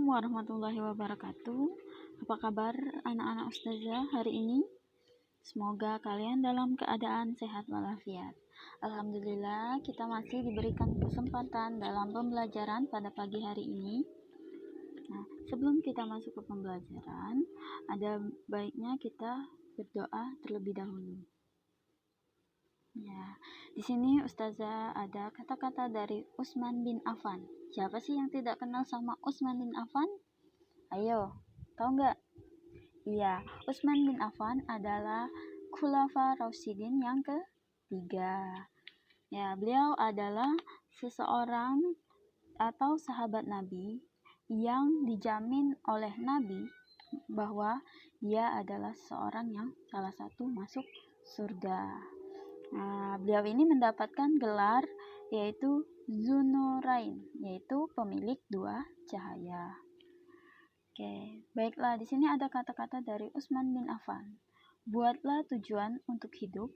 Assalamualaikum warahmatullahi wabarakatuh. Apa kabar anak-anak Ustazah hari ini? Semoga kalian dalam keadaan sehat walafiat. Alhamdulillah, kita masih diberikan kesempatan dalam pembelajaran pada pagi hari ini. Nah, sebelum kita masuk ke pembelajaran, ada baiknya kita berdoa terlebih dahulu. Ya, di sini Ustazah ada kata-kata dari Utsman bin Affan. Siapa sih yang tidak kenal sama Utsman bin Affan? Ayo, tahu nggak? Iya, Utsman bin Affan adalah Khulafa Rasyidin yang ketiga. Ya, beliau adalah seseorang atau sahabat Nabi yang dijamin oleh Nabi bahwa dia adalah seorang yang salah satu masuk surga. Nah, beliau ini mendapatkan gelar yaitu Dzunurain, yaitu pemilik dua cahaya. Oke, baiklah, di sini ada kata-kata dari Utsman bin Affan. Buatlah tujuan untuk hidup,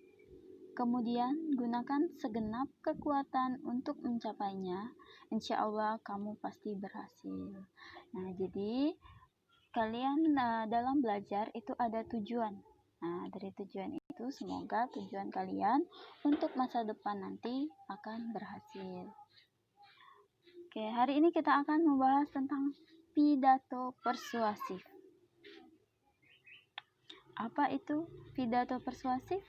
kemudian gunakan segenap kekuatan untuk mencapainya. Insya Allah kamu pasti berhasil. Nah, jadi kalian dalam belajar itu ada tujuan. Nah, dari tujuan itu semoga tujuan kalian untuk masa depan nanti akan berhasil. Oke, hari ini kita akan membahas tentang pidato persuasif. Apa itu pidato persuasif?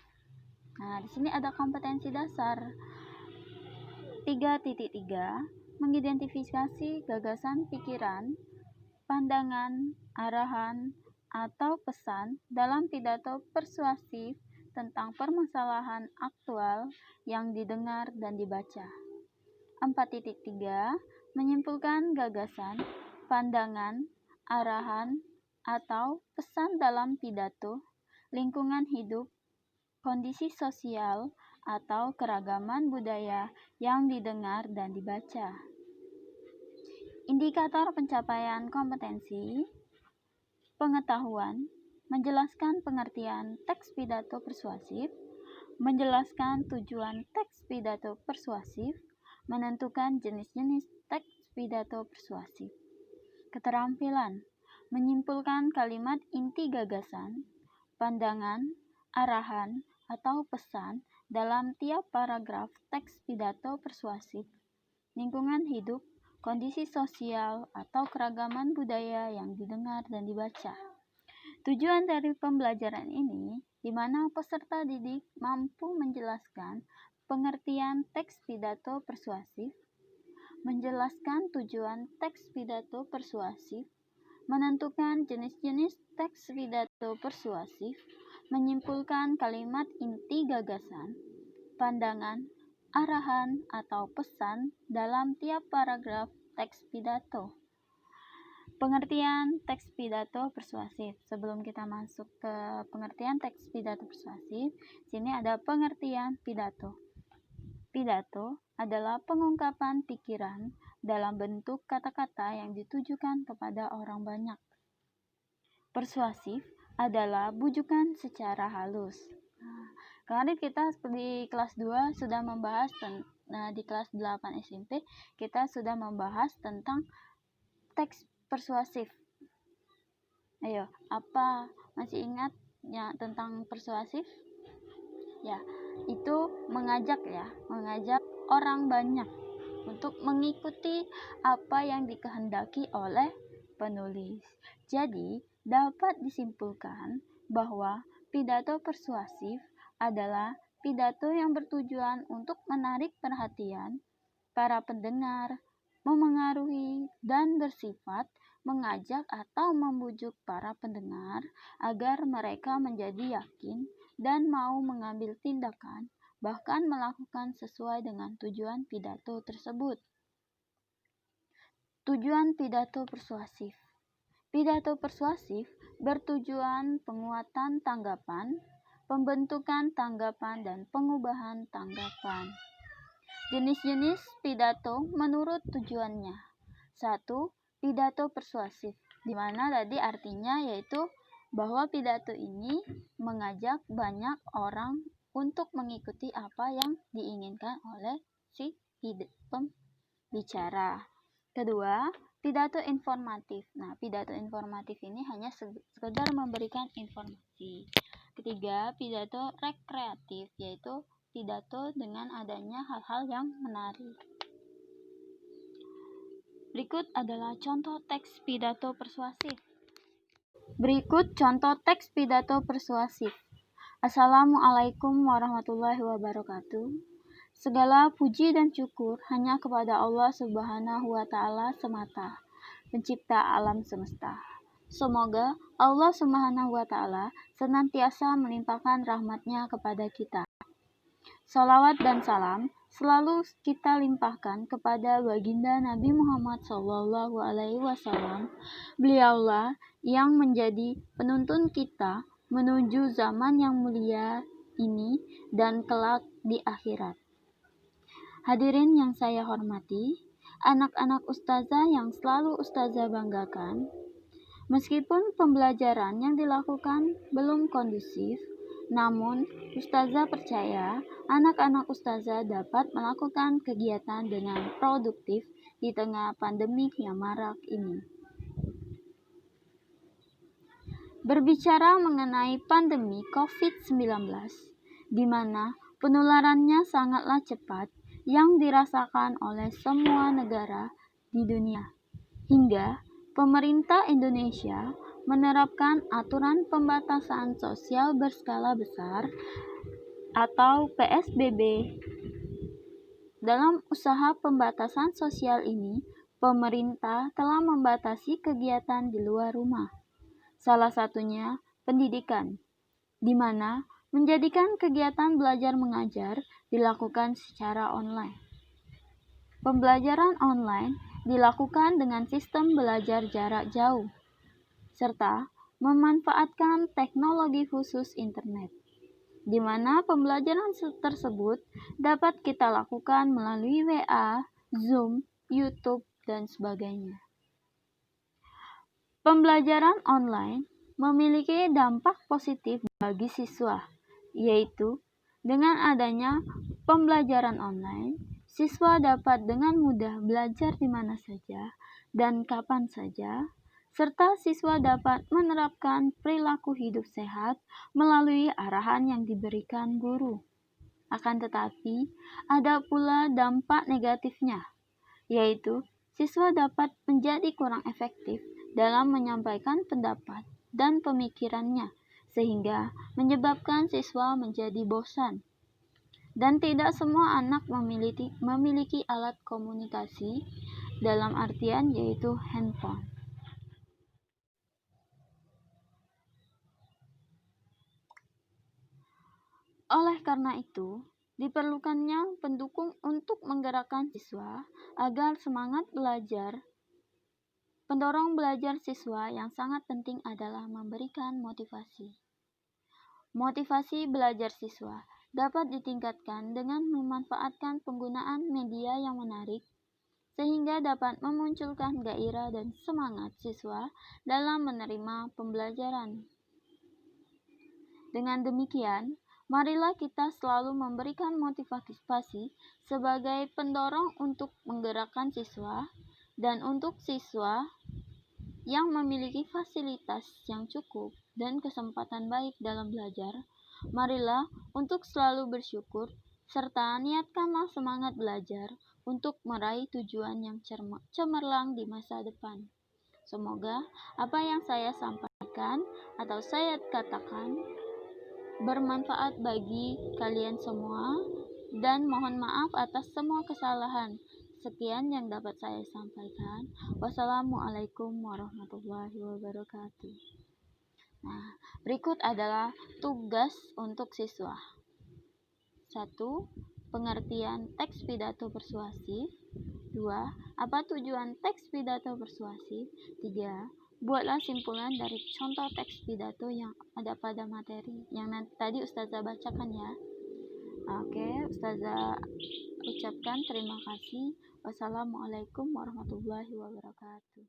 Nah, di sini ada kompetensi dasar 3.3, mengidentifikasi gagasan, pikiran, pandangan, arahan, atau pesan dalam pidato persuasif tentang permasalahan aktual yang didengar dan dibaca. 4.3, menyimpulkan gagasan, pandangan, arahan, atau pesan dalam pidato, lingkungan hidup, kondisi sosial, atau keragaman budaya yang didengar dan dibaca. Indikator pencapaian kompetensi pengetahuan, menjelaskan pengertian teks pidato persuasif, menjelaskan tujuan teks pidato persuasif, menentukan jenis-jenis teks pidato persuasif. Keterampilan, menyimpulkan kalimat inti gagasan, pandangan, arahan, atau pesan dalam tiap paragraf teks pidato persuasif, lingkungan hidup, kondisi sosial, atau keragaman budaya yang didengar dan dibaca. Tujuan dari pembelajaran ini, di mana peserta didik mampu menjelaskan pengertian teks pidato persuasif, menjelaskan tujuan teks pidato persuasif, menentukan jenis-jenis teks pidato persuasif, menyimpulkan kalimat inti gagasan, pandangan, arahan, atau pesan dalam tiap paragraf teks pidato. Pengertian teks pidato persuasif. Sebelum kita masuk ke pengertian teks pidato persuasif, sini ada pengertian pidato. Pidato adalah pengungkapan pikiran dalam bentuk kata-kata yang ditujukan kepada orang banyak. Persuasif adalah bujukan secara halus. Kemarin kita di kelas 2 sudah membahas di kelas 8 SMP kita sudah membahas tentang teks persuasif. Ayo, apa masih ingat ya tentang persuasif? Ya, itu mengajak orang banyak untuk mengikuti apa yang dikehendaki oleh penulis. Jadi, dapat disimpulkan bahwa pidato persuasif adalah pidato yang bertujuan untuk menarik perhatian para pendengar, memengaruhi, dan bersifat mengajak atau membujuk para pendengar agar mereka menjadi yakin dan mau mengambil tindakan, bahkan melakukan sesuai dengan tujuan pidato tersebut. Tujuan pidato persuasif. Pidato persuasif bertujuan penguatan tanggapan, pembentukan tanggapan, dan pengubahan tanggapan. Jenis-jenis pidato menurut tujuannya. 1. Pidato persuasif, di mana tadi artinya yaitu bahwa pidato ini mengajak banyak orang untuk mengikuti apa yang diinginkan oleh si pembicara. Kedua, Pidato informatif. Nah, pidato informatif ini hanya sekedar memberikan informasi. Ketiga, pidato rekreatif, yaitu pidato dengan adanya hal-hal yang menarik. Berikut adalah contoh teks pidato persuasif. Berikut contoh teks pidato persuasif. Assalamualaikum warahmatullahi wabarakatuh. Segala puji dan syukur hanya kepada Allah Subhanahu wa Ta'ala semata, Pencipta alam semesta. Semoga Allah Subhanahu wa Ta'ala senantiasa melimpahkan rahmat-Nya kepada kita. Salawat dan salam selalu kita limpahkan kepada baginda Nabi Muhammad SAW. Beliaulah yang menjadi penuntun kita menuju zaman yang mulia ini dan kelak di akhirat. Hadirin yang saya hormati, anak-anak ustazah yang selalu ustazah banggakan, meskipun pembelajaran yang dilakukan belum kondusif, namun ustazah percaya anak-anak ustazah dapat melakukan kegiatan dengan produktif di tengah pandemi yang marak ini. Berbicara mengenai pandemi COVID-19, di mana penularannya sangatlah cepat yang dirasakan oleh semua negara di dunia, hingga pemerintah Indonesia menerapkan aturan pembatasan sosial berskala besar atau PSBB. Dalam usaha pembatasan sosial ini, pemerintah telah membatasi kegiatan di luar rumah. Salah satunya pendidikan, di mana menjadikan kegiatan belajar mengajar dilakukan secara online. Pembelajaran online dilakukan dengan sistem belajar jarak jauh, serta memanfaatkan teknologi khusus internet, di mana pembelajaran tersebut dapat kita lakukan melalui WA, Zoom, YouTube, dan sebagainya. Pembelajaran online memiliki dampak positif bagi siswa, yaitu dengan adanya pembelajaran online, siswa dapat dengan mudah belajar di mana saja dan kapan saja, serta siswa dapat menerapkan perilaku hidup sehat melalui arahan yang diberikan guru. Akan tetapi, ada pula dampak negatifnya, yaitu siswa dapat menjadi kurang efektif dalam menyampaikan pendapat dan pemikirannya, sehingga menyebabkan siswa menjadi bosan. Dan tidak semua anak memiliki alat komunikasi dalam artian yaitu handphone. Oleh karena itu, diperlukannya pendukung untuk menggerakkan siswa agar semangat belajar. Pendorong belajar siswa yang sangat penting adalah memberikan motivasi. Motivasi belajar siswa dapat ditingkatkan dengan memanfaatkan penggunaan media yang menarik, sehingga dapat memunculkan gairah dan semangat siswa dalam menerima pembelajaran. Dengan demikian, marilah kita selalu memberikan motivasi sebagai pendorong untuk menggerakkan siswa, dan untuk siswa yang memiliki fasilitas yang cukup dan kesempatan baik dalam belajar, marilah untuk selalu bersyukur serta niatkanlah semangat belajar untuk meraih tujuan yang cemerlang di masa depan. Semoga apa yang saya sampaikan atau saya katakan bermanfaat bagi kalian semua, dan mohon maaf atas semua kesalahan. Sekian yang dapat saya sampaikan. Wassalamualaikum warahmatullahi wabarakatuh. Nah, berikut adalah tugas untuk siswa. 1. Pengertian teks pidato persuasif. 2. Apa tujuan teks pidato persuasif? 3. Buatlah simpulan dari contoh teks pidato yang ada pada materi yang tadi Ustazah bacakan ya. Oke, Ustazah ucapkan terima kasih. Wassalamualaikum warahmatullahi wabarakatuh.